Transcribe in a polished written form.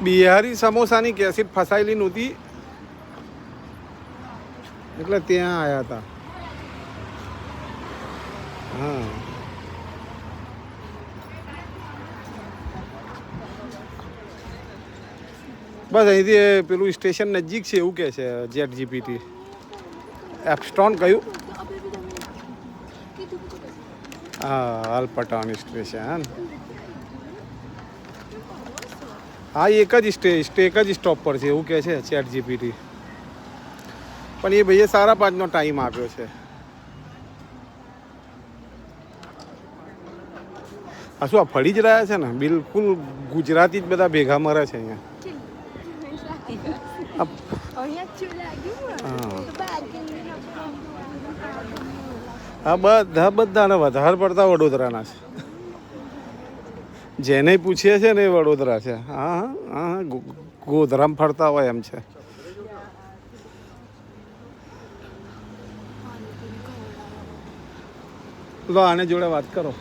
Bihari સમોસાની cassette ફસાયેલી નહોતી એટલે ત્યાં આવ્યા હતા. હા બસ અહીંથી પેલું સ્ટેશન નજીક છે એવું કહે છે જેટ જીપીટી. એપસ્ટોન કયું? હા અલપટાની સ્ટેશન. હા એક જ એક જ સ્ટોપ પર છે એવું કહે છે ચેટ જીપીટી. પણ એ ભાઈએ 5:30નો ટાઈમ આપ્યો છે. આ શું આ ફળી જ રહ્યા છે ને બિલકુલ ગુજરાતી જ બધા ભેગા મરે છે અહીંયા. હા બધાને વધારે પડતા વડોદરાના છે. જેને પૂછીએ છે ને એ વડોદરા છે. હા હા હા ગોધરામાં ફરતા હોય એમ છે. લો આને જોડે વાત કરો.